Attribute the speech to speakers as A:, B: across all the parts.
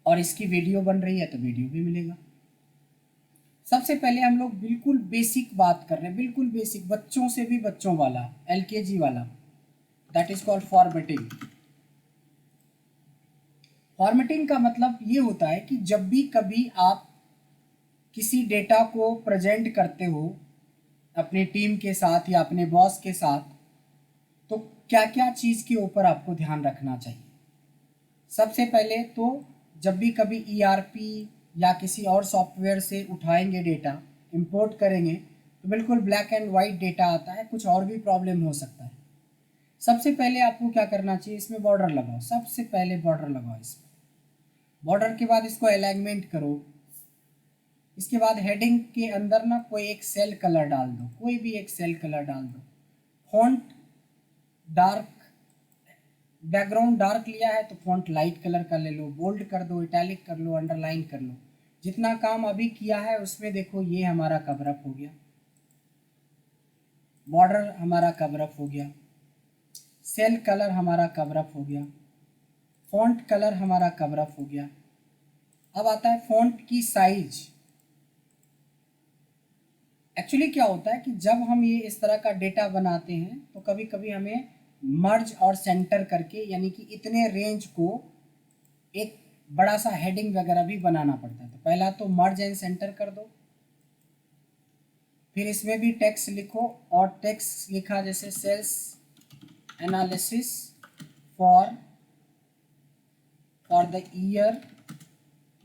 A: और इसकी वीडियो बन रही है तो वीडियो भी मिलेगा। सबसे पहले हम लोग बिल्कुल बेसिक बात कर रहे हैं, बिल्कुल बेसिक, बच्चों से भी बच्चों वाला, LKG वाला, that is called formatting. Formatting का मतलब ये होता है कि जब भी कभी आप किसी डेटा को प्रेजेंट करते हो अपनी टीम के साथ या अपने बॉस के साथ, तो क्या क्या चीज़ के ऊपर आपको ध्यान रखना चाहिए। सबसे पहले तो जब भी कभी ERP या किसी और सॉफ्टवेयर से उठाएंगे डेटा, इंपोर्ट करेंगे, तो बिल्कुल ब्लैक एंड वाइट डेटा आता है, कुछ और भी प्रॉब्लम हो सकता है। सबसे पहले आपको क्या करना चाहिए, इसमें बॉर्डर लगाओ, सबसे पहले बॉर्डर लगाओ इसमें। बॉर्डर के बाद इसको अलाइनमेंट करो। इसके बाद हेडिंग के अंदर ना कोई एक सेल कलर डाल दो, कोई भी एक सेल कलर डाल दो। फॉन्ट डार्क, बैकग्राउंड डार्क लिया है तो फॉन्ट लाइट कलर का ले लो, बोल्ड कर दो, इटैलिक कर लो, अंडरलाइन कर लो। जितना काम अभी किया है उसमें देखो ये हमारा कवर अप हो गया, बॉर्डर हमारा कवर अप हो गया, सेल कलर हमारा कवर अप हो गया, फॉन्ट कलर हमारा कवर अप हो गया। अब आता है फॉन्ट की साइज। एक्चुअली क्या होता है कि जब हम ये इस तरह का डेटा बनाते हैं तो कभी कभी हमें मर्ज और सेंटर करके, यानी कि इतने रेंज को एक बड़ा सा हेडिंग वगैरह भी बनाना पड़ता है। तो पहला तो मर्ज एंड सेंटर कर दो, फिर इसमें भी टेक्स्ट लिखो, और टेक्स्ट लिखा जैसे sales analysis for the year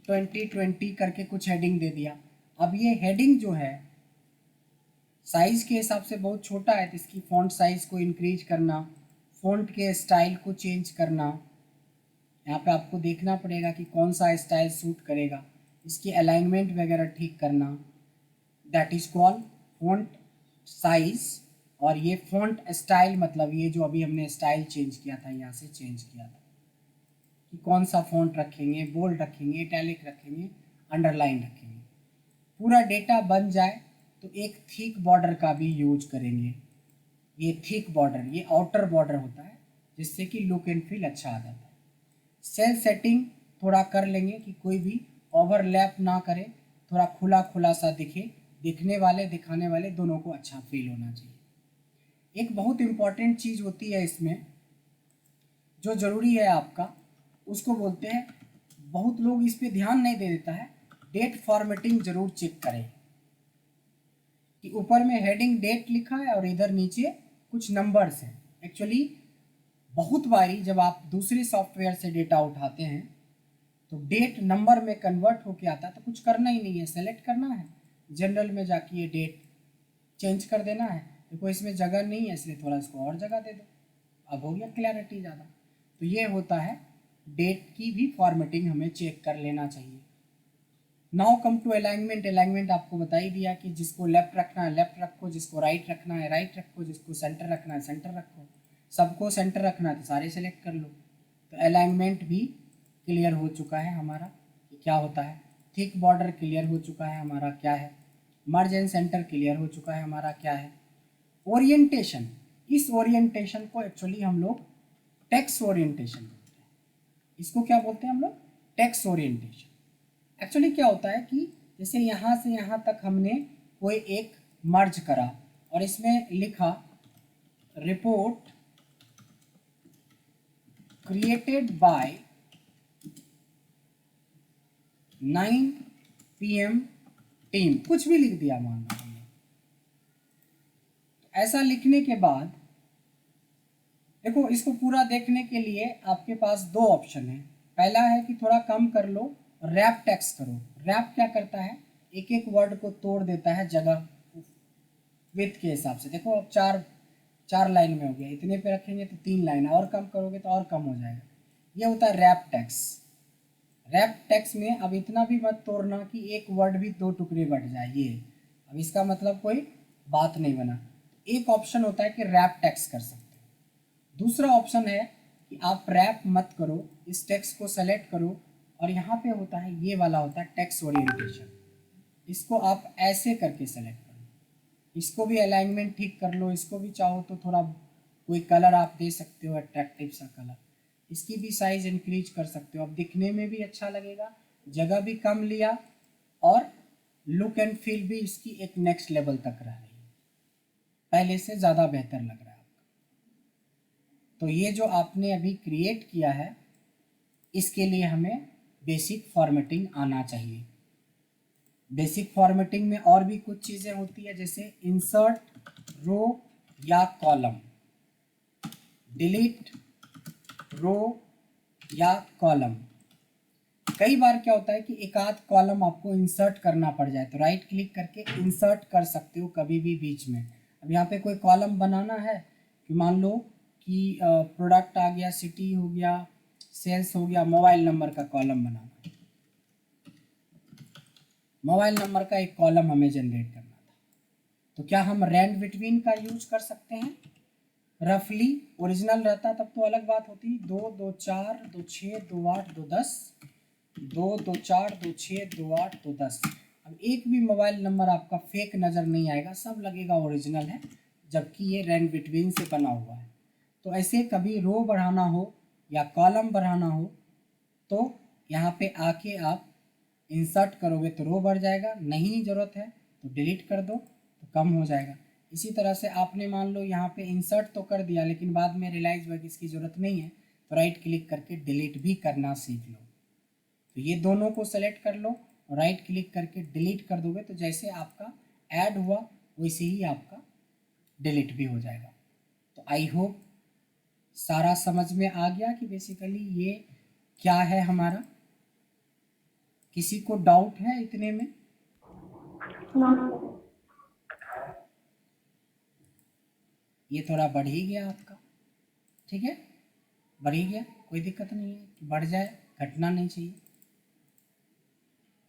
A: 2020 करके कुछ हेडिंग दे दिया। अब ये हेडिंग जो है साइज़ के हिसाब से बहुत छोटा है, तो इसकी फ़ॉन्ट साइज़ को इंक्रीज करना, फ़ॉन्ट के स्टाइल को चेंज करना, यहाँ पे आपको देखना पड़ेगा कि कौन सा स्टाइल सूट करेगा, इसकी अलाइनमेंट वगैरह ठीक करना, that is called font size. और ये फ़ॉन्ट स्टाइल मतलब ये जो अभी हमने स्टाइल चेंज किया था, यहाँ से चेंज किया था कि कौन सा फ़ॉन्ट रखेंगे, बोल्ड रखेंगे, इटैलिक रखेंगे, अंडरलाइन रखेंगे। पूरा डेटा बन जाए तो एक थिक बॉर्डर का भी यूज करेंगे। ये थिक बॉर्डर, ये आउटर बॉर्डर होता है, जिससे कि लुक एंड फील अच्छा आ जाता है। सेल सेटिंग थोड़ा कर लेंगे कि कोई भी ओवरलैप ना करे, थोड़ा खुला खुला सा दिखे, दिखने वाले दिखाने वाले दोनों को अच्छा फील होना चाहिए। एक बहुत इम्पॉर्टेंट चीज़ होती है इसमें जो ज़रूरी है आपका, उसको बोलते हैं, बहुत लोग इस पर ध्यान नहीं दे देता है, डेट फॉर्मेटिंग ज़रूर चेक करें कि ऊपर में हेडिंग डेट लिखा है और इधर नीचे कुछ नंबर्स हैं। एक्चुअली बहुत बारी जब आप दूसरे सॉफ्टवेयर से डेटा उठाते हैं तो डेट नंबर में कन्वर्ट होके आता है, तो कुछ करना ही नहीं है, सेलेक्ट करना है, जनरल में जाके ये डेट चेंज कर देना है। देखो इसमें जगह नहीं है, इसलिए थोड़ा इसको और जगह दे दो, अब हो गया क्लैरिटी ज़्यादा। तो ये होता है, डेट की भी फॉर्मेटिंग हमें चेक कर लेना चाहिए। Now come to alignment. Alignment आपको बता ही दिया कि जिसको लेफ्ट रखना है लेफ्ट रखो, जिसको राइट रखना है राइट रखो, जिसको सेंटर रखना है सेंटर रखो। सबको सेंटर रखना है तो सारे सेलेक्ट कर लो। तो अलाइनमेंट भी क्लियर हो चुका है हमारा कि क्या होता है, थिक बॉर्डर क्लियर हो चुका है हमारा क्या है, मर्ज एंड सेंटर क्लियर हो चुका है हमारा क्या है। ओरिएंटेशन, इस ओरिएंटेशन को एक्चुअली हम लोग टेक्स्ट ओरिएंटेशन बोलते हैं। इसको क्या बोलते हैं हम लोग, टेक्स्ट ओरिएंटेशन। एक्चुअली क्या होता है कि जैसे यहाँ से यहाँ तक हमने कोई एक मर्ज करा और इसमें लिखा report created by 9 PM team, कुछ भी लिख दिया मान लो हमने। तो ऐसा लिखने के बाद देखो, इसको पूरा देखने के लिए आपके पास दो ऑप्शन है। पहला है कि थोड़ा कम कर लो, रैप टेक्स्ट करो। रैप क्या करता है, एक एक वर्ड को तोड़ देता है जगह विड्थ के हिसाब से। देखो अब चार लाइन में हो गया, इतने पे रखेंगे तो 3 लाइन, और कम करोगे तो और कम हो जाएगा। ये होता है रैप टेक्स्ट। रैप टेक्स्ट में अब इतना भी मत तोड़ना कि एक वर्ड भी 2 टुकड़े बट जाए, ये अब इसका मतलब कोई बात नहीं बना। एक ऑप्शन होता है कि रैप टेक्स्ट कर सकते हो। दूसरा ऑप्शन है कि आप रैप मत करो, इस टेक्स्ट को सेलेक्ट करो और यहाँ पे होता है, ये वाला होता है टेक्स्ट ओरिएंटेशन। इसको आप ऐसे करके सेलेक्ट करो, इसको भी अलाइनमेंट ठीक कर लो, इसको भी चाहो तो थोड़ा कोई कलर आप दे सकते हो, अट्रैक्टिव सा कलर। इसकी भी साइज इंक्रीज कर सकते हो। अब दिखने में भी अच्छा लगेगा, जगह भी कम लिया और लुक एंड फील भी इसकी एक नेक्स्ट लेवल तक रह रही है, पहले से ज़्यादा बेहतर लग रहा है आपका। तो ये जो आपने अभी क्रिएट किया है, इसके लिए हमें बेसिक फॉर्मेटिंग आना चाहिए। बेसिक फॉर्मेटिंग में और भी कुछ चीज़ें होती है, जैसे इंसर्ट रो या कॉलम, डिलीट रो या कॉलम। कई बार क्या होता है कि एक आध कॉलम आपको इंसर्ट करना पड़ जाए, तो राइट क्लिक करके इंसर्ट कर सकते हो कभी भी बीच में। अब यहाँ पे कोई कॉलम बनाना है कि मान लो कि प्रोडक्ट आ गया, सिटी हो गया, सेल्स हो गया, मोबाइल नंबर का कॉलम बनाना है। मोबाइल नंबर का एक कॉलम हमें जनरेट करना था, तो क्या हम रैंड बिटवीन का यूज कर सकते हैं? रफली ओरिजिनल रहता तब तो अलग बात होती, 2 2 4 2 6 2 8 2 10, 2 2 4 2 6 2 8 2 10। अब एक भी मोबाइल नंबर आपका फेक नज़र नहीं आएगा, सब लगेगा ओरिजिनल है, जबकि ये रैंड बिटवीन से बना हुआ है। तो ऐसे कभी रो बढ़ाना हो या कॉलम बढ़ाना हो तो यहाँ पे आके आप इंसर्ट करोगे तो रो बढ़ जाएगा, नहीं ज़रूरत है तो डिलीट कर दो तो कम हो जाएगा। इसी तरह से आपने मान लो यहाँ पे इंसर्ट तो कर दिया, लेकिन बाद में रियलाइज़ हुआ कि इसकी ज़रूरत नहीं है, तो राइट क्लिक करके डिलीट भी करना सीख लो। तो ये दोनों को सेलेक्ट कर लो और राइट क्लिक करके डिलीट कर दोगे, तो जैसे आपका ऐड हुआ वैसे ही आपका डिलीट भी हो जाएगा। तो आई होप सारा समझ में आ गया कि बेसिकली ये क्या है हमारा। किसी को डाउट है इतने में? ये थोड़ा बढ़ ही गया आपका, ठीक है, बढ़ ही गया, कोई दिक्कत नहीं है कि बढ़ जाए, घटना नहीं चाहिए,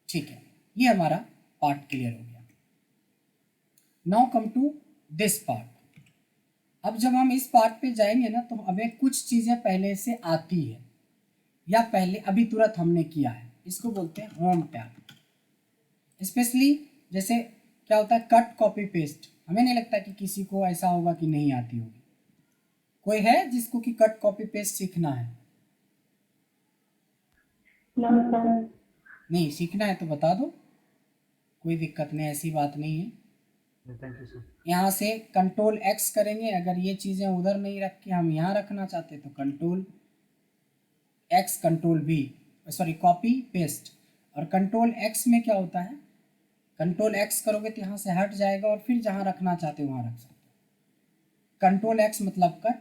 A: ठीक है। ये हमारा पार्ट क्लियर हो गया। Now come to this part. अब जब हम इस पार्ट पे जाएंगे ना, तो हमें कुछ चीज़ें पहले से आती है या पहले अभी तुरंत हमने किया है, इसको बोलते हैं होम टैब। स्पेशली जैसे क्या होता है, कट कॉपी पेस्ट, हमें नहीं लगता कि किसी को ऐसा होगा कि नहीं आती होगी। कोई है जिसको कि कट कॉपी पेस्ट सीखना है? नहीं सीखना है तो बता दो, कोई दिक्कत नहीं, ऐसी बात नहीं है।
B: Thank you sir.
A: यहाँ से कंट्रोल एक्स करेंगे, अगर ये चीज़ें उधर नहीं रख के हम यहाँ रखना चाहते तो कंट्रोल एक्स, कंट्रोल भी, सॉरी कॉपी पेस्ट। और कंट्रोल एक्स में क्या होता है, कंट्रोल एक्स करोगे तो यहाँ से हट जाएगा और फिर जहाँ रखना चाहते हो वहाँ रख सकते हो। कंट्रोल एक्स मतलब कट,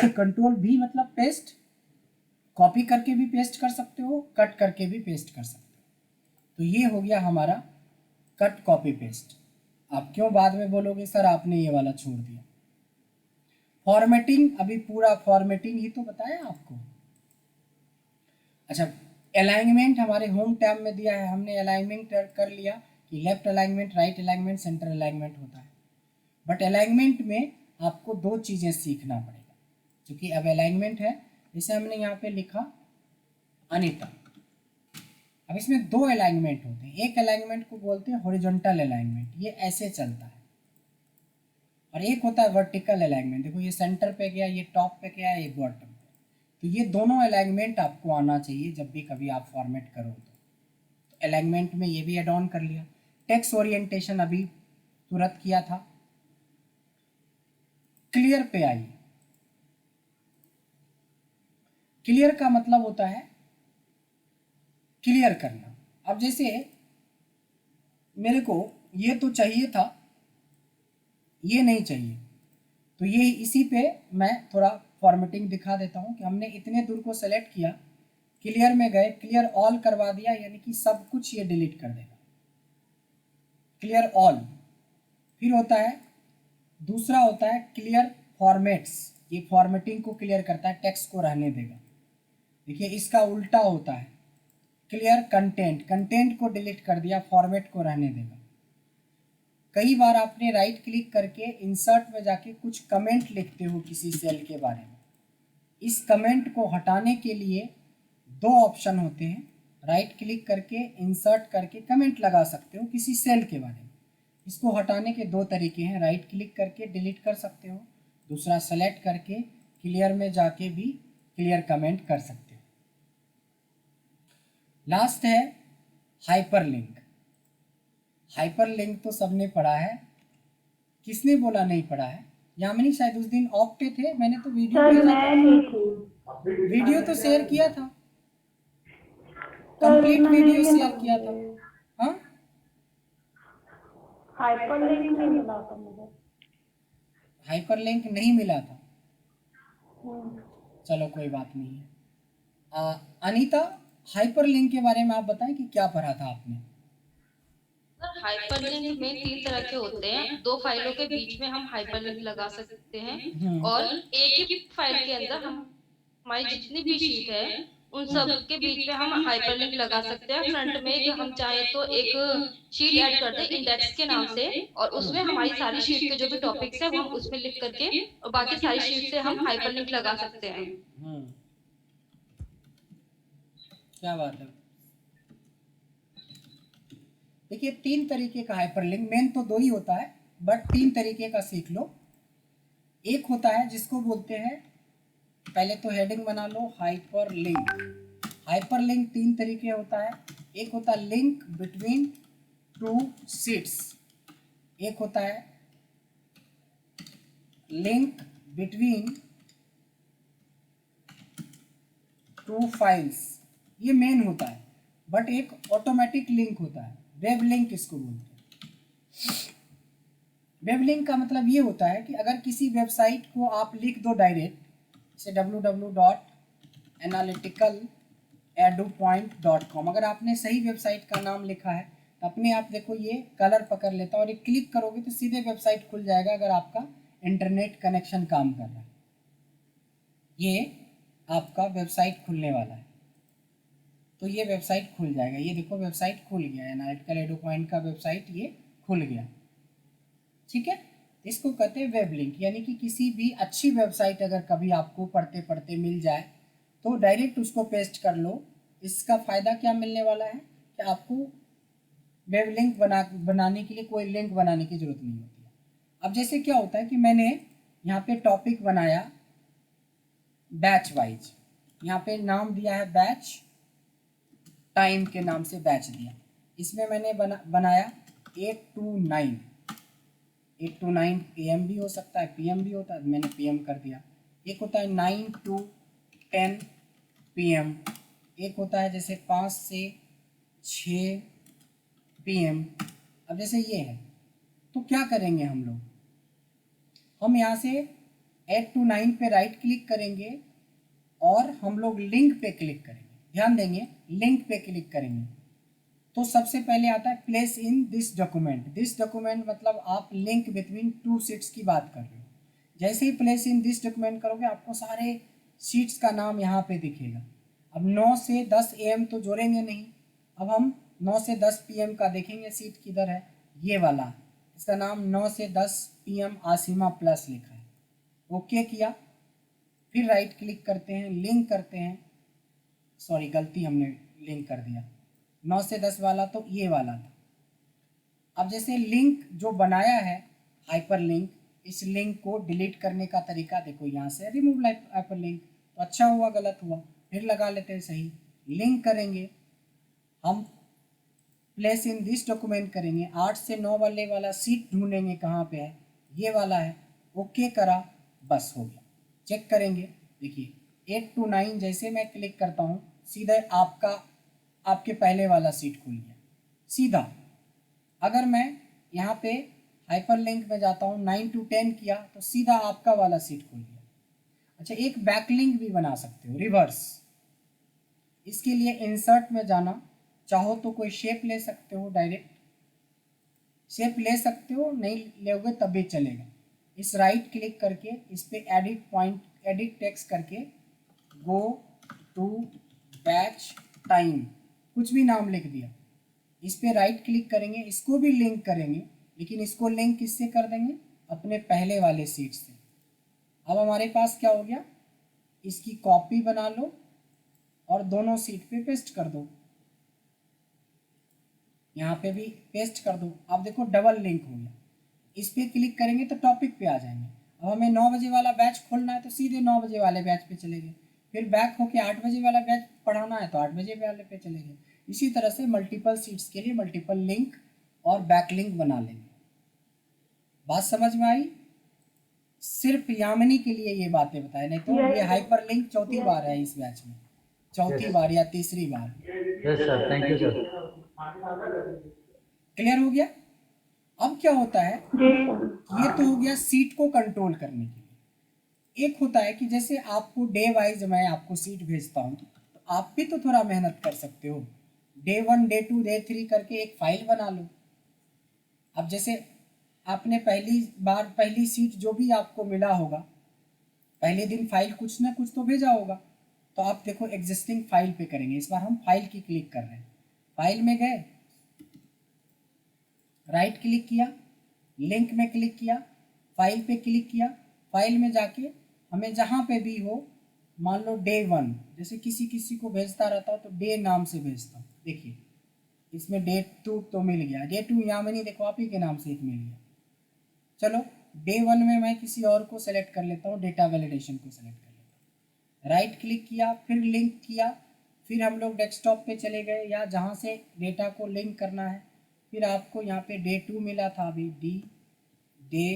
A: कंट्रोल भी मतलब पेस्ट, कॉपी करके भी पेस्ट कर सकते हो, कट करके भी पेस्ट कर सकते हो। तो ये हो गया हमारा कट कॉपी पेस्ट। आप क्यों बाद में बोलोगे सर आपने ये वाला छोड़ दिया? फॉर्मेटिंग, अभी पूरा फॉर्मेटिंग ही तो बताया आपको। अच्छा, अलाइनमेंट हमारे होम टैब में दिया है, हमने अलाइनमेंट कर लिया कि left alignment, right alignment, centre alignment होता है। बट अलाइनमेंट में आपको दो चीज़ें सीखना पड़ेगा, क्योंकि अब अलाइनमेंट है, जैसे हमने यहाँ पे लिखा अनीता। अब इसमें दो अलाइनमेंट होते हैं, एक अलाइनमेंट को बोलते हैं हॉरिजॉन्टल अलाइनमेंट, ये ऐसे चलता है, और एक होता है वर्टिकल अलाइनमेंट। देखो ये सेंटर पे गया, ये टॉप पे गया, ये बॉटम पे। तो ये दोनों अलाइनमेंट आपको आना चाहिए जब भी कभी आप फॉर्मेट करो तो अलाइनमेंट में ये भी एड ऑन कर लिया। टेक्स्ट ओरिएंटेशन अभी तुरंत किया था। क्लियर पे आइए। क्लियर का मतलब होता है क्लियर करना। अब जैसे मेरे को ये तो चाहिए था, ये नहीं चाहिए, तो ये इसी पे मैं थोड़ा फॉर्मेटिंग दिखा देता हूँ कि हमने इतने दूर को सेलेक्ट किया, क्लियर में गए, क्लियर ऑल करवा दिया, यानी कि सब कुछ ये डिलीट कर देगा, क्लियर ऑल। फिर होता है दूसरा, होता है क्लियर फॉर्मेट्स, ये फॉर्मेटिंग को क्लियर करता है, टेक्स्ट को रहने देगा। देखिए इसका उल्टा होता है क्लियर कंटेंट, कंटेंट को डिलीट कर दिया, फॉर्मेट को रहने देगा। कई बार आपने राइट क्लिक करके इंसर्ट में जाके कुछ कमेंट लिखते हो किसी सेल के बारे में, इस कमेंट को हटाने के लिए दो ऑप्शन होते हैं। राइट क्लिक करके इंसर्ट करके कमेंट लगा सकते हो किसी सेल के बारे में, इसको हटाने के दो तरीके हैं, राइट क्लिक करके डिलीट कर सकते हो, दूसरा सेलेक्ट करके क्लियर में जाके भी क्लियर कमेंट कर सकते हो। लास्ट है हाइपरलिंक। हाइपरलिंक तो सबने पढ़ा है, किसने बोला नहीं पढ़ा है? यामिनी शायद उस दिन ऑफ पे थे, मैंने तो वीडियो
B: सर
A: भेजा
B: मैं
A: था,
B: नहीं थी।
A: वीडियो तो शेयर किया था,
B: सर
A: कंप्लीट
B: उतना नहीं
A: वीडियो
B: मिला
A: शेयर किया था।
B: मुझे,
A: हाँ,
B: हाइपरलिंक नहीं मिला था मुझे।
A: हाइपरलिंक नहीं मिला था,
B: हम्म।
A: चलो कोई बात नहीं है। अनीता, हाइपरलिंक के बारे में आप बताएं कि क्या पढ़ा था आपने?
C: हाइपरलिंक में तीन तरह के होते हैं। दो फाइलों के बीच में हम हाइपरलिंक लगा सकते हैं और एक ही फाइल के अंदर हम हमारी जितनी भी शीट है उन सब के बीच में हम हाइपरलिंक लगा सकते हैं। फ्रंट में एक हम चाहें तो एक शीट ऐड कर दें इंडेक्स के नाम से और उसमें हमारी सारी शीट के जो भी टॉपिक्स है वो हम उसमें लिख करके और बाकी सारी शीट से हम हाइपरलिंक लगा सकते हैं।
A: क्या बात है। देखिए, तीन तरीके का हाइपरलिंक, मेन तो दो ही होता है बट तीन तरीके का सीख लो। एक होता है जिसको बोलते हैं, पहले तो हेडिंग बना लो, हाइपरलिंक। हाइपरलिंक तीन तरीके होता है। एक होता है लिंक बिटवीन टू शीट्स, एक होता है लिंक बिटवीन टू फाइल्स, ये मेन होता है। बट एक ऑटोमेटिक लिंक होता है, वेब लिंक इसको बोलते हैं। वेब लिंक का मतलब ये होता है कि अगर किसी वेबसाइट को आप लिख दो डायरेक्ट, जैसे www.analyticaledupoint.com, अगर आपने सही वेबसाइट का नाम लिखा है तो अपने आप देखो ये कलर पकड़ लेता है और ये क्लिक करोगे तो सीधे वेबसाइट खुल जाएगा अगर आपका इंटरनेट कनेक्शन काम कर रहा है। ये आपका वेबसाइट खुलने वाला है, तो ये वेबसाइट खुल जाएगा। ये देखो वेबसाइट खुल गया, एनालिटिकल एडू पॉइंट का वेबसाइट ये खुल गया, ठीक है। इसको कहते हैं वेब लिंक, यानी कि किसी भी अच्छी वेबसाइट अगर कभी आपको पढ़ते पढ़ते मिल जाए तो डायरेक्ट उसको पेस्ट कर लो। इसका फ़ायदा क्या मिलने वाला है कि आपको वेब लिंक बनाने के लिए कोई लिंक बनाने की ज़रूरत नहीं होती है। अब जैसे क्या होता है कि मैंने यहाँ पे टॉपिक बनाया बैच वाइज, यहाँ पे नाम दिया है बैच, टाइम के नाम से बैच दिया। इसमें मैंने बनाया 8 to 9, 8 to 9 AM भी हो सकता है, PM भी होता है, मैंने PM कर दिया। एक होता है 9 to 10 PM, एक होता है जैसे 5 से 6 PM। अब जैसे ये है तो क्या करेंगे हम लोग, हम यहाँ से 8 to 9 पे राइट क्लिक करेंगे और हम लोग लिंक पे क्लिक करेंगे। ध्यान देंगे, लिंक पे क्लिक करेंगे तो सबसे पहले आता है place in this document. This document मतलब आप लिंक बिटवीन टू शीट्स की बात कर रहे हो। जैसे ही प्लेस इन दिस डॉक्यूमेंट करोगे आपको सारे शीट्स का नाम यहाँ पे दिखेगा। अब 9 से 10 AM तो जोड़ेंगे नहीं, अब हम 9 से 10 PM का देखेंगे सीट किधर है, ये वाला, इसका नाम 9 से 10 PM आसिमा प्लस लिखा है। ओके किया, फिर राइट क्लिक करते हैं, लिंक करते हैं, सॉरी गलती हमने लिंक कर दिया, 9 से 10 वाला तो ये वाला था। अब जैसे लिंक जो बनाया है हाइपर लिंक, इस लिंक को डिलीट करने का तरीका देखो, यहाँ से रिमूव हाइपर लिंक, तो अच्छा हुआ गलत हुआ, फिर लगा लेते हैं सही। लिंक करेंगे हम, प्लेस इन दिस डॉक्यूमेंट करेंगे, 8 से 9 वाले वाला सीट ढूंढेंगे कहाँ पे है, ये वाला है, ओके करा, बस हो गया। चेक करेंगे, देखिए 8 to 9 जैसे मैं क्लिक करता हूँ सीधा आपके पहले वाला सीट खुल गया सीधा। अगर मैं यहाँ पे हाइपर लिंक में जाता हूँ 9 to 10 किया तो सीधा आपका वाला सीट खुल गया। अच्छा, एक बैकलिंक भी बना सकते हो रिवर्स। इसके लिए इंसर्ट में जाना, चाहो तो कोई शेप ले सकते हो, डायरेक्ट शेप ले सकते हो, नहीं लोगे तब भी चलेगा। इस राइट क्लिक करके इस पे एडिट पॉइंट, एडिट टेक्स्ट करके गो टू बैच टाइम, कुछ भी नाम लिख दिया, इस पे राइट क्लिक करेंगे, इसको भी लिंक करेंगे, लेकिन इसको लिंक किससे कर देंगे, अपने पहले वाले सीट से। अब हमारे पास क्या हो गया, इसकी कॉपी बना लो और दोनों सीट पे पेस्ट कर दो, यहाँ पे भी पेस्ट कर दो। अब देखो डबल लिंक हो गया, इस पे क्लिक करेंगे तो टॉपिक पे आ जाएंगे। अब हमें 9 बजे वाला बैच खोलना है तो सीधे 9 बजे वाले बैच पे चले गए, फिर बैक होके 8 बजे वाला बैच पढ़ाना है तो 8 बजे वाले पे चले गए। इसी तरह से मल्टीपल सीट्स के लिए मल्टीपल लिंक और बैक लिंक बना लेंगे। बात समझ में आई? सिर्फ यामिनी के लिए ये बातें बताए, नहीं तो ये हाइपर लिंक चौथी बार है इस बैच में, चौथी बार या तीसरी बार।
D: Yes sir, thank you sir.
A: Clear हो गया? अब क्या होता है,
B: जी
A: ये तो हो गया सीट को कंट्रोल करने के लिए। एक होता है कि जैसे आपको डे वाइज मैं आपको सीट भेजता हूँ तो आप भी तो थोड़ा मेहनत कर सकते हो, डे 1 डे 2 डे 3 करके एक फाइल बना लो। अब जैसे आपने पहली बार पहली सीट जो भी आपको मिला होगा, पहले दिन फाइल कुछ ना कुछ तो भेजा होगा, तो आप देखो एग्जिस्टिंग फाइल पे करेंगे। इस बार हम फाइल की क्लिक कर रहे हैं, फाइल में गए, राइट क्लिक किया, लिंक में क्लिक किया, फाइल पे क्लिक किया, फाइल में जाके हमें जहाँ पे भी हो, मान लो डे 1, जैसे किसी किसी को भेजता रहता हूँ तो डे नाम से भेजता हूँ। देखिए इसमें डे 2 तो मिल गया, डे 2 यहाँ में नहीं, देखो आप ही के नाम से एक मिल गया। चलो डे 1 में मैं किसी और को सेलेक्ट कर लेता हूँ, डेटा वैलिडेशन को सेलेक्ट कर लेता हूँ, राइट क्लिक किया, फिर लिंक किया, फिर हम लोग डेस्कटॉप पे चले गए या जहाँ से डेटा को लिंक करना है, फिर आपको यहाँ पे डे 2 मिला था अभी, डे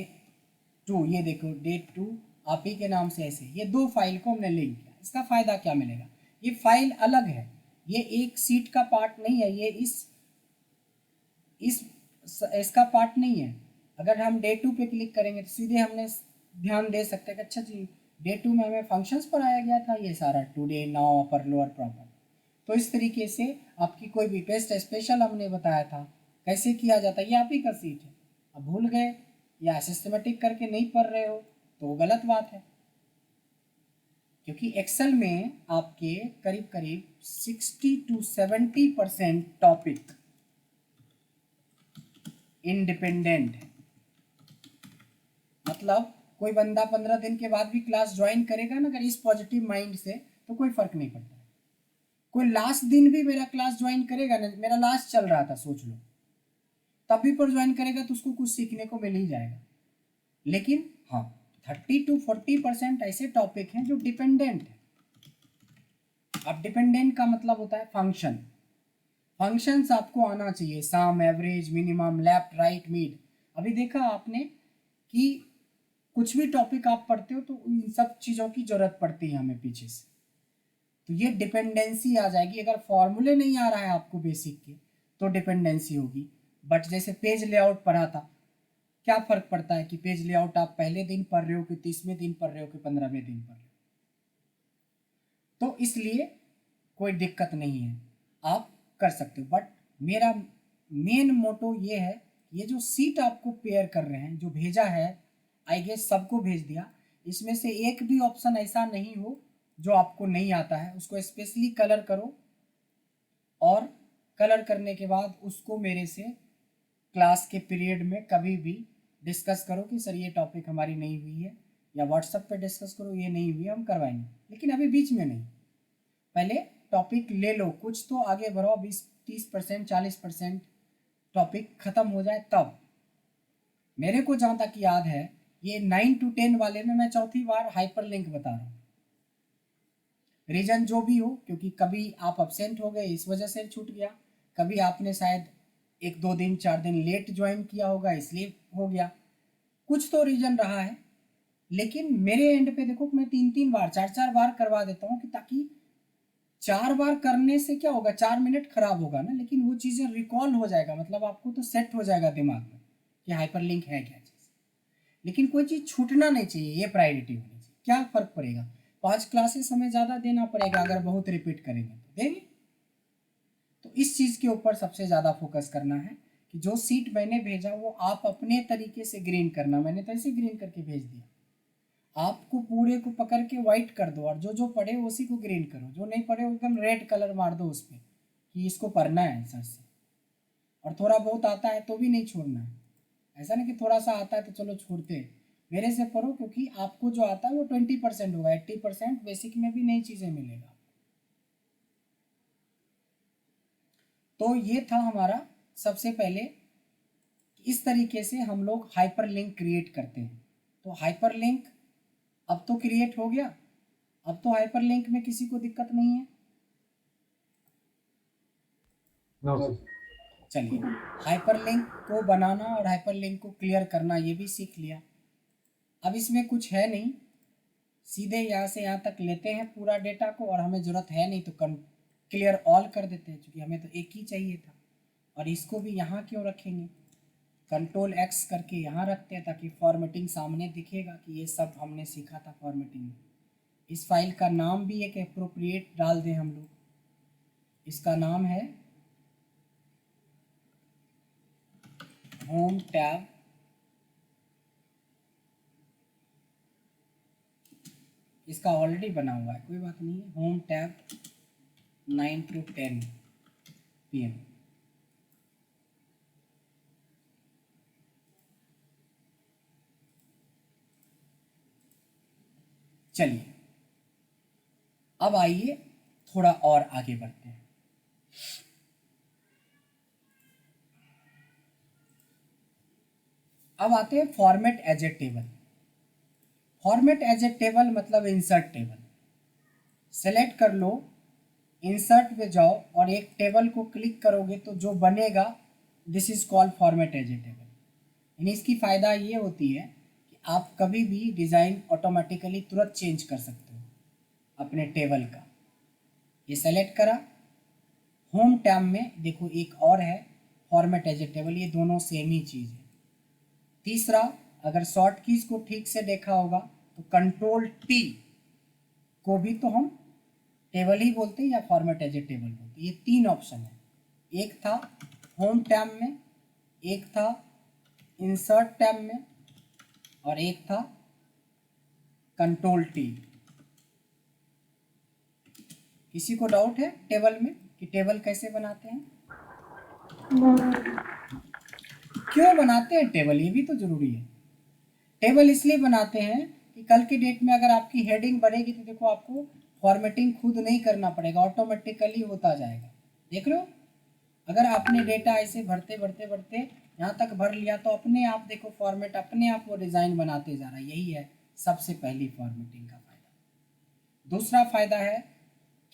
A: 2, ये देखो डे 2 आप ही के नाम से, ऐसे ये दो फाइल को हमने लिंक किया। इसका फ़ायदा क्या मिलेगा, ये फाइल अलग है, ये एक सीट का पार्ट नहीं है, ये इसका पार्ट नहीं है। अगर हम डे 2 पे क्लिक करेंगे तो सीधे हमने ध्यान दे सकते हैं कि अच्छा जी डे 2 में हमें फंक्शंस पढ़ाया गया था, ये सारा टुडे, नाउ, अपर, लोअर, प्रॉपर। तो इस तरीके से आपकी कोई भी टेस्ट स्पेशल हमने बताया था कैसे किया जाता है, ये आप ही का सीट है। अब भूल गए या सिस्टमेटिक करके नहीं पढ़ रहे हो तो वो गलत बात है, क्योंकि एक्सेल में आपके करीब करीब 60 to 70% टॉपिक इंडिपेंडेंट है। मतलब कोई बंदा 15 दिन के बाद भी क्लास ज्वाइन करेगा ना अगर इस पॉजिटिव माइंड से, तो कोई फर्क नहीं पड़ता। कोई लास्ट दिन भी मेरा क्लास ज्वाइन करेगा ना, मेरा लास्ट चल रहा था सोच लो, तब भी पर ज्वाइन करेगा तो उसको कुछ सीखने को मिल ही जाएगा। लेकिन हाँ 30 to 40% ऐसे टॉपिक हैं जो डिपेंडेंट है। अब डिपेंडेंट का मतलब होता है फंक्शन, फंक्शंस आपको आना चाहिए, sum, average, minimum, left, right, mid. अभी देखा आपने कि कुछ भी टॉपिक आप पढ़ते हो तो इन सब चीज़ों की जरूरत पड़ती है हमें पीछे से, तो ये डिपेंडेंसी आ जाएगी। अगर फॉर्मूले नहीं आ रहा है आपको बेसिक के तो डिपेंडेंसी होगी। बट जैसे पेज लेआउट पढ़ा था, क्या फ़र्क पड़ता है कि पेज लेआउट आप पहले दिन पढ़ रहे हो कि 30वें दिन पढ़ रहे हो कि 15वें दिन पढ़ रहे हो, तो इसलिए कोई दिक्कत नहीं है, आप कर सकते हो। बट मेरा मेन मोटो ये है, ये जो सीट आपको पेयर कर रहे हैं जो भेजा है, आई गेस सबको भेज दिया, इसमें से एक भी ऑप्शन ऐसा नहीं हो जो आपको नहीं आता है, उसको स्पेशली कलर करो और कलर करने के बाद उसको मेरे से क्लास के पीरियड में कभी भी डिस्कस करो कि सर ये टॉपिक हमारी नहीं हुई है, या व्हाट्सएप पे डिस्कस करो ये नहीं हुई है, हम करवाएंगे, लेकिन अभी बीच में नहीं। पहले टॉपिक ले लो, कुछ तो आगे बढ़ो, 20-30% 40% टॉपिक ख़त्म हो जाए तब। मेरे को जहाँ तक याद है ये 9 to 10 वाले में मैं चौथी बार हाइपर लिंक बता रहा हूँ। रीज़न जो भी हो, क्योंकि कभी आप अब्सेंट हो गए इस वजह से छूट गया, कभी आपने शायद 1-2 दिन 4 दिन लेट ज्वाइन किया होगा इसलिए हो गया, कुछ तो रीज़न रहा है। लेकिन मेरे एंड पे देखो मैं 3-3 बार 4-4 बार करवा देता हूँ, कि ताकि 4 बार करने से क्या होगा, 4 मिनट खराब होगा ना, लेकिन वो चीज़ें रिकॉल हो जाएगा, मतलब आपको तो सेट हो जाएगा दिमाग में कि हाइपर लिंक है क्या चीज़। लेकिन कोई चीज़ छूटना नहीं चाहिए, ये प्रायोरिटी होनी चाहिए। क्या फ़र्क पड़ेगा, 5 क्लासेस हमें ज़्यादा देना पड़ेगा अगर बहुत रिपीट करेंगे तो देंगे। तो इस चीज़ के ऊपर सबसे ज़्यादा फोकस करना है कि जो सीट मैंने भेजा वो आप अपने तरीके से ग्रीन करना। मैंने तो ऐसे ग्रीन करके भेज दिया, आपको पूरे को पकड़ के वाइट कर दो और जो जो पढ़े उसी को ग्रीन करो, जो नहीं पढ़े एकदम रेड कलर मार दो उस पर कि इसको पढ़ना है आंसर से। और थोड़ा बहुत आता है तो भी नहीं छोड़ना है, ऐसा नहीं कि थोड़ा सा आता है तो चलो छोड़ते हैं, मेरे से पढ़ो, क्योंकि आपको जो आता है वो 20% होगा, 80% बेसिक में भी नई चीज़ें मिलेगा। तो ये था हमारा सबसे पहले, इस तरीके से हम लोग हाइपर लिंक क्रिएट करते हैं। तो हाइपरलिंक अब तो क्रिएट हो गया, अब तो हाइपरलिंक में किसी को दिक्कत नहीं है।
D: No sir.
A: चलिए, हाइपरलिंक को बनाना और हाइपरलिंक को क्लियर करना ये भी सीख लिया। अब इसमें कुछ है नहीं, सीधे यहाँ से यहाँ तक लेते हैं पूरा डेटा को, और हमें ज़रूरत है नहीं तो क्लियर ऑल कर देते हैं, क्योंकि हमें तो एक ही चाहिए था। और इसको भी यहाँ क्यों रखेंगे, कंट्रोल एक्स करके यहाँ रखते हैं ताकि फॉर्मेटिंग सामने दिखेगा कि ये सब हमने सीखा था फॉर्मेटिंग में। इस फाइल का नाम भी एक एप्रोप्रिएट डाल दें हम लोग, इसका नाम है होम टैब इसका ऑलरेडी बना हुआ है, कोई बात नहीं है। Home tab 9 to 10 PM। चलिए, अब आइए थोड़ा और आगे बढ़ते हैं। अब आते हैं format as a table. Format as a table मतलब इंसर्ट टेबल। सेलेक्ट कर लो, इंसर्ट पे जाओ और एक टेबल को क्लिक करोगे तो जो बनेगा this is called format as a table. यानी इसकी फ़ायदा ये होती है कि आप कभी भी डिज़ाइन ऑटोमेटिकली तुरंत चेंज कर सकते हो अपने टेबल का। ये सेलेक्ट करा, होम टैब में देखो एक और है फॉर्मेट एज ए टेबल, ये दोनों सेम ही चीज़ है। तीसरा, अगर शॉर्ट कीज को ठीक से देखा होगा तो कंट्रोल टी को भी तो हम टेबल ही बोलते हैं या फॉर्मेट एज ए टेबल बोलते हैं। ये 3 ऑप्शन है, एक था होम टैब में, एक था इंसर्ट टैब में, और एक था कंट्रोल टी। किसी को डाउट है टेबल में कि टेबल कैसे बनाते हैं, क्यों बनाते हैं टेबल, ये भी तो जरूरी है। टेबल इसलिए बनाते हैं कि कल के डेट में अगर आपकी हेडिंग बढ़ेगी तो देखो आपको फॉर्मेटिंग खुद नहीं करना पड़ेगा, ऑटोमेटिकली होता जाएगा। देख रहे हो, अगर आपने डेटा ऐसे भरते भरते भरते यहाँ तक भर लिया तो अपने आप देखो फॉर्मेट अपने आप वो डिज़ाइन बनाते जा रहा है। यही है सबसे पहली फॉर्मेटिंग का फ़ायदा। दूसरा फ़ायदा है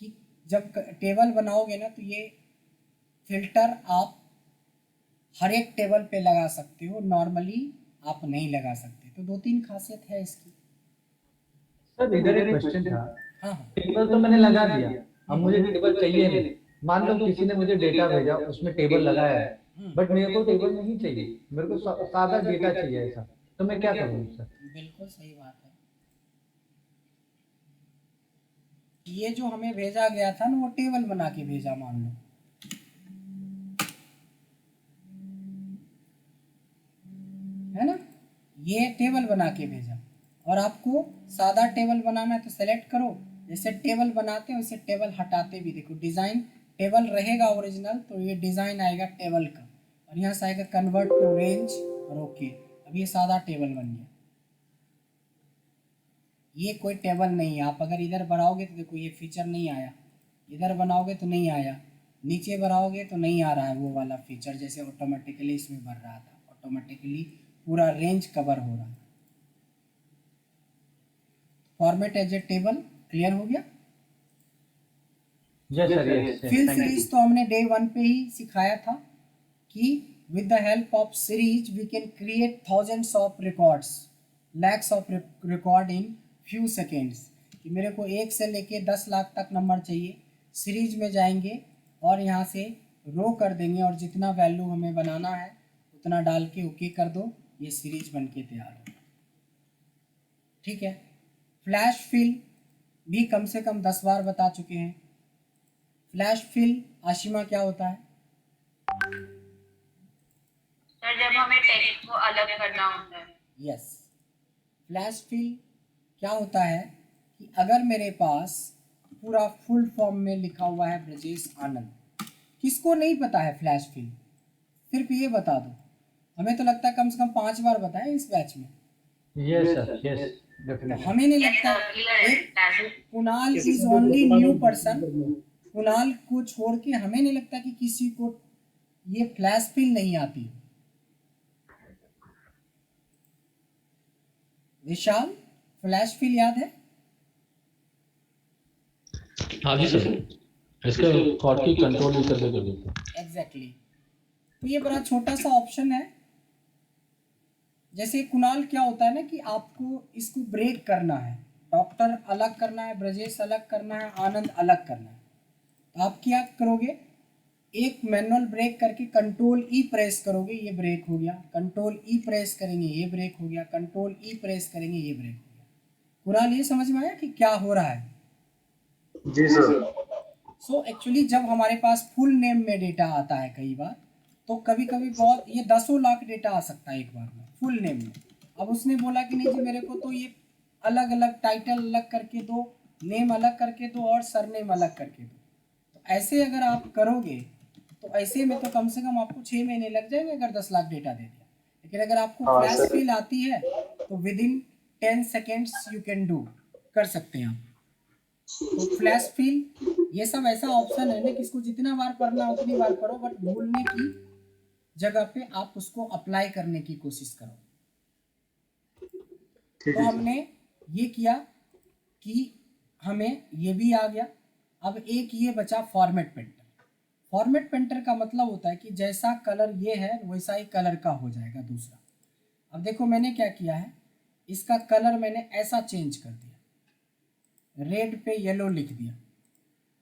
A: कि जब टेबल बनाओगे ना तो ये फिल्टर आप हर एक टेबल पे लगा सकते हो, नॉर्मली आप नहीं लगा सकते। तो 2-3 खासियत है इसकी।
D: सर इधर एक क्वेश्चन था।
A: हाँ हाँ,
D: टेबल तो मैंने लगा दिया, अब मुझे टेबल चाहिए नहीं। मान लो किसी ने मुझे डेटा भेजा, उसमें टेबल लगाया है, बट मेरे को टेबल नहीं चाहिए, मेरे को सादा डेटा चाहिए ऐसा, तो मैं क्या करूँ सर?
A: बिल्कुल सही बात है। ये जो हमें भेजा गया था ना वो टेबल बना के भेजा, मान लो है ना, ये टेबल बना के भेजा, और आपको सादा टेबल बनाना है तो सेलेक्ट करो, जैसे टेबल बनाते हैं वैसे टेबल हटाते भी देखो। डिज़ाइन टेबल रहेगा ओरिजिनल, तो ये डिज़ाइन आएगा टेबल का, और यहाँ से आएगा कन्वर्ट टू रेंज और ओके। अब ये सादा टेबल बन गया, ये कोई टेबल नहीं है। आप अगर इधर बढ़ाओगे तो देखो ये फीचर नहीं आया, इधर बनाओगे तो नहीं आया, नीचे बढ़ाओगे तो नहीं आ रहा है वो वाला फीचर जैसे ऑटोमेटिकली इसमें बढ़ रहा था, ऑटोमेटिकली पूरा रेंज कवर हो रहा है। Format as a table clear हो गया।
D: Yes sir, yes.
A: Fill series तो हमने डे 1 पे ही सिखाया था कि with the help of series we can create thousands of records, lakhs of record in few seconds. कि मेरे को 1 से लेके 10 लाख तक नंबर चाहिए, सीरीज में जाएंगे और यहाँ से रो कर देंगे और जितना वैल्यू हमें बनाना है उतना डाल के ओके कर दो, ये सीरीज बन के तैयार हो। ठीक है, फ्लैश फिल भी कम से कम 10 बार बता चुके हैं। फ्लैश फिल आशिमा क्या होता है?
C: सर जब हमें टेक्स्ट को अलग करना होता है।
A: यस, फ्लैश फिल क्या होता है कि अगर मेरे पास पूरा फुल फॉर्म में लिखा हुआ है ब्रजेश आनंद, किसको नहीं पता है फ्लैश फिल, सिर्फ ये बता दो। हमें तो लगता है कम से कम 5 बार बताएं इस बैच में।
D: Yes sir, yes definitely.
A: हमें नहीं लगता Kunal is only new person, Kunal को छोड़ के हमें नहीं लगता कि किसी को ये फ्लैश फिल नहीं आती। विशाल, फ्लैश फिल याद है?
E: हाँ जी सर, इसके कॉर्ड की कंट्रोल यूज करके कर देते हैं।
A: एग्जैक्टली। तो ये बड़ा छोटा सा ऑप्शन है। जैसे कुणाल, क्या होता है ना कि आपको इसको ब्रेक करना है, डॉक्टर अलग करना है, ब्रजेश अलग करना है, आनंद अलग करना है। तो आप क्या करोगे, एक मैनुअल ब्रेक करके कंट्रोल ई प्रेस करोगे, ये ब्रेक हो गया, कंट्रोल ई प्रेस करेंगे ये ब्रेक हो गया, कंट्रोल ई प्रेस करेंगे ये ब्रेक हो गया। कुणाल, ये समझ में आया कि क्या हो रहा है?
F: जी सर।
A: सो एक्चुअली जब हमारे पास फुल नेम में डेटा आता है कई बार, तो कभी कभी बहुत, ये 10 लाख डेटा आ सकता है एक बार में फुल नेम में। अब उसने बोला कि नहीं जी मेरे को तो ये अलग अलग टाइटल अलग करके दो, नेम अलग करके दो और सरनेम अलग करके दो। तो ऐसे अगर आप करोगे तो ऐसे में तो कम से कम आपको 6 महीने लग जाएंगे अगर 10 लाख डेटा दे दिया। लेकिन अगर आपको
F: हाँ,
A: फ्लैश
F: सर।
A: फिल आती है तो with in 10 seconds you can do, कर सकते हैं आप। तो फ्लैश फिल ये सब ऐसा ऑप्शन है ना कि इसको जितना बार पढ़ना उतनी बार पढ़ो, बट भूलने की जगह पे आप उसको अप्लाई करने की कोशिश करो।
F: ठीक
A: तो
F: है सर।
A: हमने ये किया कि हमें ये भी आ गया। अब एक ये बचा फॉर्मेट पेंटर। फॉर्मेट पेंटर का मतलब होता है कि जैसा कलर ये है वैसा ही कलर का हो जाएगा दूसरा। अब देखो मैंने क्या किया है, इसका कलर मैंने ऐसा चेंज कर दिया, रेड पे येलो लिख दिया।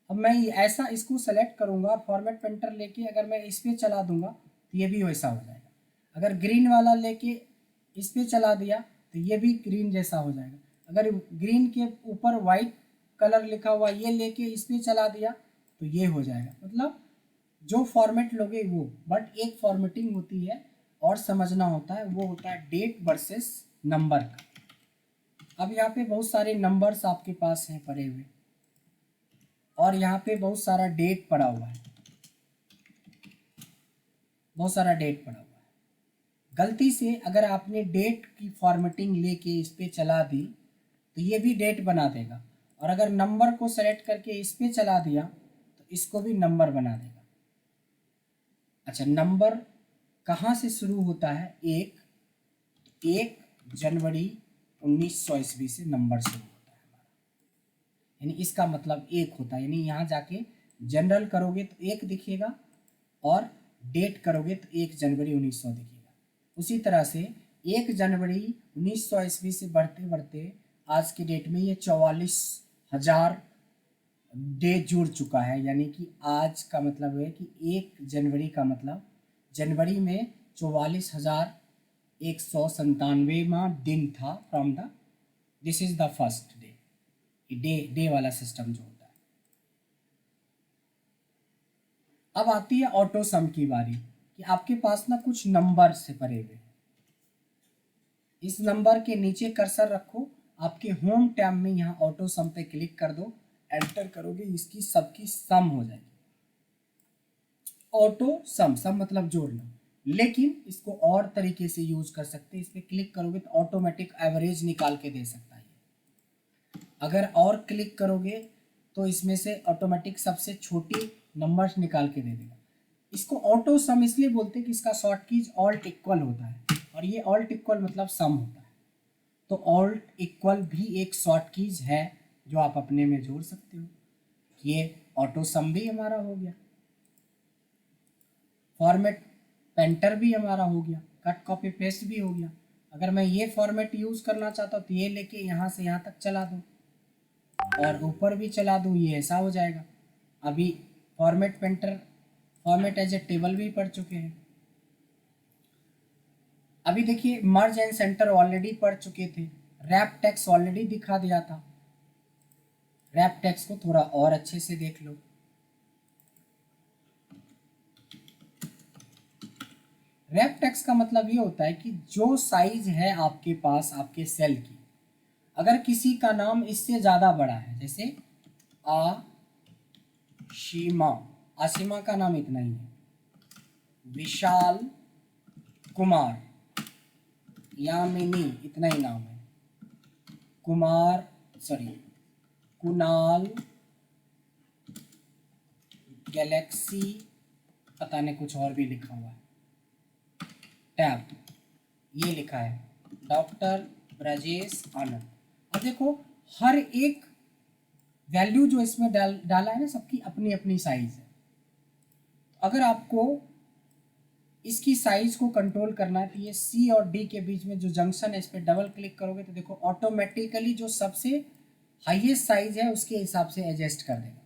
A: अब मैं ऐसा इसको सेलेक्ट करूंगा और फॉर्मेट पेंटर लेके अगर मैं इस पे चला दूंगा तो ये भी वैसा हो जाएगा। अगर ग्रीन वाला लेके इस पे चला दिया तो ये भी ग्रीन जैसा हो जाएगा। अगर ग्रीन के ऊपर वाइट कलर लिखा हुआ ये लेके इस पे चला दिया तो ये हो जाएगा। मतलब जो फॉर्मेट लोगे वो, बट एक फॉर्मेटिंग होती है और समझना होता है, वो होता है डेट वर्सेस नंबर का। अब यहाँ पे बहुत सारे नंबर्स आपके पास हैं पड़े हुए और यहाँ पे बहुत सारा डेट पड़ा हुआ है, बहुत सारा डेट पड़ा हुआ है। गलती से अगर आपने डेट की फॉर्मेटिंग लेके इस पे चला दी तो ये भी डेट बना देगा, और अगर नंबर को सेलेक्ट करके इस पे चला दिया तो इसको भी नंबर बना देगा। अच्छा, नंबर कहाँ से शुरू होता है? 1 जनवरी 1900 ईस्वी से नंबर शुरू होता है हमारा, यानी इसका मतलब 1 होता है। यानी यहाँ जाके जनरल करोगे तो 1 दिखेगा और डेट करोगे तो 1 जनवरी 1900 दिखेगा। उसी तरह से 1 जनवरी 1900 ईस्वी से बढ़ते बढ़ते आज की डेट में ये 44,000 डे जुड़ चुका है। यानी कि आज का मतलब है कि 1 जनवरी का मतलब जनवरी में 44,197वां दिन था from the, this is the first day. Day वाला सिस्टम जो होता है। अब आती है ऑटो सम की बारी कि आपके पास ना कुछ नंबर से भरे हुए, इस नंबर के नीचे कर्सर रखो, आपके होम टैब में यहाँ ऑटो सम पे क्लिक कर दो, एंटर करोगे इसकी सबकी सम हो जाएगी। ऑटो सम, सम मतलब जोड़ना, लेकिन इसको और तरीके से यूज कर सकते हैं। इस पर क्लिक करोगे तो ऑटोमेटिक एवरेज निकाल के दे सकता है। अगर और क्लिक करोगे तो इसमें से ऑटोमेटिक सबसे छोटी नंबर्स निकाल के दे देगा। इसको ऑटो सम इसलिए बोलते हैं कि इसका शॉर्ट कीज ऑल्ट इक्वल होता है, और ये ऑल्ट इक्वल मतलब सम होता है। तो ऑल्ट इक्वल भी एक शॉर्ट कीज है जो आप अपने में जोड़ सकते हो। ये ऑटो सम भी हमारा हो गया, फॉर्मेट पेंटर भी हमारा हो गया, कट कॉपी पेस्ट भी हो गया। अगर मैं ये फॉर्मेट यूज करना चाहता हूँ तो ये लेके यहाँ से यहाँ तक चला दूँ और ऊपर भी चला दूँ, ये ऐसा हो जाएगा। अभी format painter format as a table भी पढ़ चुके हैं। अभी देखिए मर्ज एंड सेंटर ऑलरेडी पढ़ चुके थे, रैप टेक्स्ट ऑलरेडी दिखा दिया था। रैप टेक्स्ट को थोड़ा और अच्छे से देख लो। रैप टेक्स्ट का मतलब ये होता है कि जो साइज है आपके पास आपके सेल की, अगर किसी का नाम इससे ज़्यादा बड़ा है, जैसे आशिमा, आशिमा का नाम इतना ही है, विशाल कुमार, यामिनी इतना ही नाम है, कुणाल, गैलेक्सी, पता नहीं कुछ और भी लिखा हुआ है, टैब ये लिखा है, डॉक्टर ब्रजेश आनंद। अब देखो हर एक वैल्यू जो इसमें डाला है ना, सबकी अपनी अपनी साइज है। अगर आपको इसकी साइज को कंट्रोल करना है तो ये सी और डी के बीच में जो जंक्शन है इस पर डबल क्लिक करोगे तो देखो ऑटोमेटिकली जो सबसे हाईएस्ट साइज है उसके हिसाब से एडजस्ट कर देगा,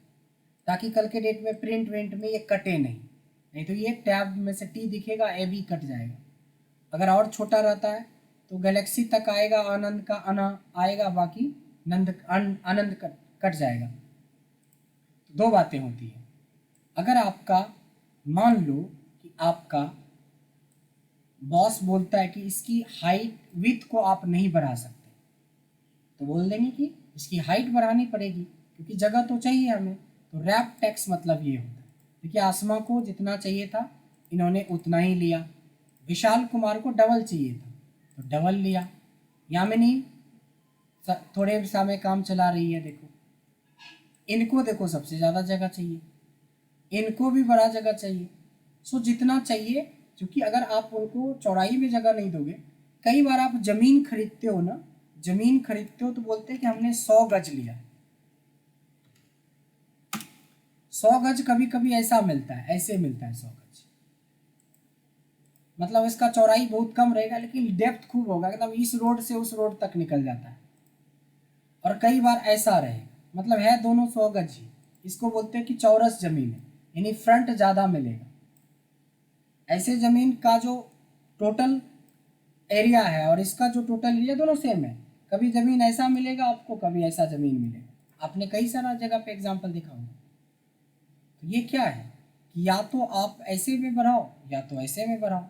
A: ताकि कल के डेट में प्रिंट वेंट में ये कटे नहीं तो ये टैब में से टी दिखेगा, ए भी कट जाएगा। अगर और छोटा रहता है तो गैलेक्सी तक आएगा, आनंद का अना आएगा, बाकी आनंद कट जाएगा। तो दो बातें होती है। अगर आपका मान लो कि आपका बॉस बोलता है कि इसकी हाइट विड्थ को आप नहीं बढ़ा सकते, तो बोल देंगे कि इसकी हाइट बढ़ानी पड़ेगी क्योंकि जगह तो चाहिए हमें। तो रैप टेक्स्ट मतलब ये होता है। देखिए आसमा को जितना चाहिए था इन्होंने उतना ही लिया, विशाल कुमार को डबल चाहिए था तो डबल लिया, यामिनी थोड़े समय काम चला रही है, देखो इनको देखो सबसे ज़्यादा जगह चाहिए, इनको भी बड़ा जगह चाहिए। सो जितना चाहिए, क्योंकि अगर आप उनको चौड़ाई में जगह नहीं दोगे, कई बार आप ज़मीन खरीदते हो ना, ज़मीन खरीदते हो तो बोलते हैं कि हमने 100 गज लिया। 100 गज कभी कभी ऐसा मिलता है, ऐसे मिलता है 100 गज, मतलब इसका चौड़ाई बहुत कम रहेगा लेकिन डेप्थ खूब होगा, एकदम इस रोड से उस रोड तक निकल जाता है। और कई बार ऐसा रहेगा, मतलब है दोनों 100 गज ही, इसको बोलते हैं कि चौरस ज़मीन है, यानी फ्रंट ज़्यादा मिलेगा। ऐसे ज़मीन का जो टोटल एरिया है और इसका जो टोटल एरिया दोनों सेम है, कभी ज़मीन ऐसा मिलेगा आपको, कभी ऐसा ज़मीन मिलेगा। आपने कई सारा जगह पे एग्जांपल देखा होगा। तो ये क्या है कि या तो आप ऐसे में बढ़ाओ या तो ऐसे में बढ़ाओ,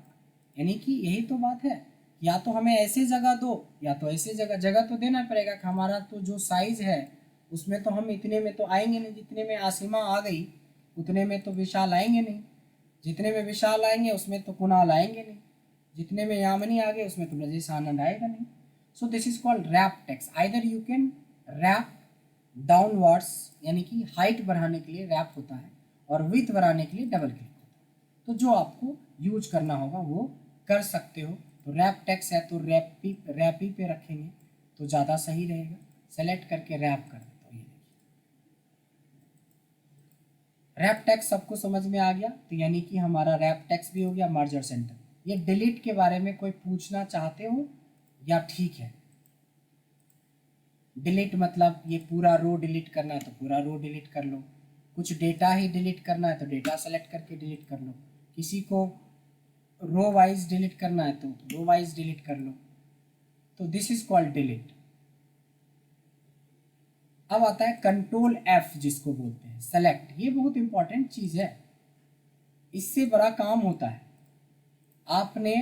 A: यानी कि यही तो बात है, या तो हमें ऐसे जगह दो या तो ऐसे जगह तो देना पड़ेगा कि हमारा तो जो साइज़ है उसमें तो हम इतने में तो आएंगे नहीं, जितने में आसिमा आ गई उतने में तो विशाल आएंगे नहीं, जितने में विशाल आएंगे उसमें तो कुणाल आएंगे नहीं, जितने में यामिनी आ गए उसमें तो ब्रजेश आनंद आएगा नहीं। So this is called wrap text. Either you can wrap downwards, यानी कि हाइट बढ़ाने के लिए रैप होता है और विड्थ बढ़ाने के लिए डबल क्लिक होता है। तो जो आपको यूज करना होगा वो कर सकते हो। तो रैप टेक्स्ट है तो रैपी पे रखेंगे तो ज़्यादा सही रहेगा। सेलेक्ट करके रैप कर देता हूँ। ये देखिए रैप टेक्स्ट सबको समझ में आ गया, तो यानी कि हमारा रैप टेक्स्ट भी हो गया, मर्जर सेंटर। ये डिलीट के बारे में कोई पूछना चाहते हो या ठीक है? डिलीट मतलब ये पूरा रो डिलीट करना है तो पूरा रो डिलीट कर लो, कुछ डेटा ही डिलीट करना है तो डेटा सेलेक्ट करके डिलीट कर लो, किसी को रो वाइज डिलीट करना है तो रो वाइज डिलीट कर लो। तो दिस इज कॉल्ड डिलीट। अब आता है कंट्रोल F जिसको बोलते हैं सेलेक्ट। ये बहुत इंपॉर्टेंट चीज़ है, इससे बड़ा काम होता है। आपने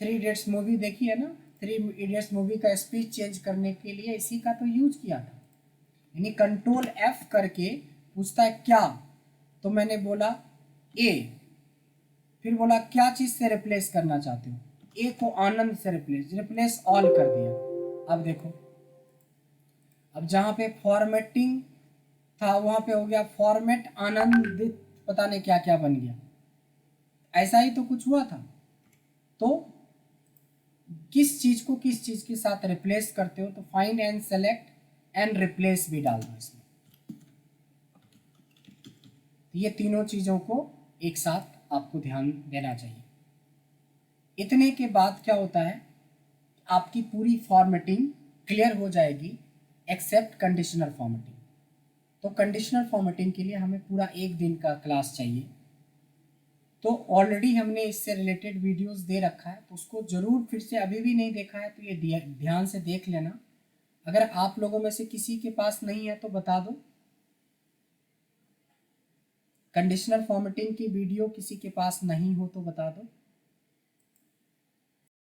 A: 3 इडियट्स मूवी देखी है ना, 3 इडियट्स मूवी का स्पीच चेंज करने के लिए इसी का तो यूज किया था, यानी कंट्रोल F करके पूछता है क्या, तो मैंने बोला A, फिर बोला क्या चीज़ से रिप्लेस करना चाहते हो, A को आनंद से रिप्लेस ऑल कर दिया। अब देखो, अब जहाँ पे फॉर्मेटिंग था वहाँ पे हो गया फॉर्मेट आनंदित, पता नहीं क्या क्या बन गया, ऐसा ही तो कुछ हुआ था। तो किस चीज़ को किस चीज़ के साथ रिप्लेस करते हो, तो find and select and replace भी डाल दो इसमें। ये तीनों चीज़ों को एक साथ आपको ध्यान देना चाहिए। इतने के बाद क्या होता है, आपकी पूरी फॉर्मेटिंग क्लियर हो जाएगी एक्सेप्ट कंडीशनल फॉर्मेटिंग। तो कंडीशनल फॉर्मेटिंग के लिए हमें पूरा 1 दिन का क्लास चाहिए। तो ऑलरेडी हमने इससे रिलेटेड वीडियोस दे रखा है, तो उसको ज़रूर फिर से, अभी भी नहीं देखा है तो ये ध्यान से देख लेना। अगर आप लोगों में से किसी के पास नहीं है तो बता दो। कंडीशनल फॉर्मेटिंग की वीडियो किसी के पास नहीं हो तो बता दो।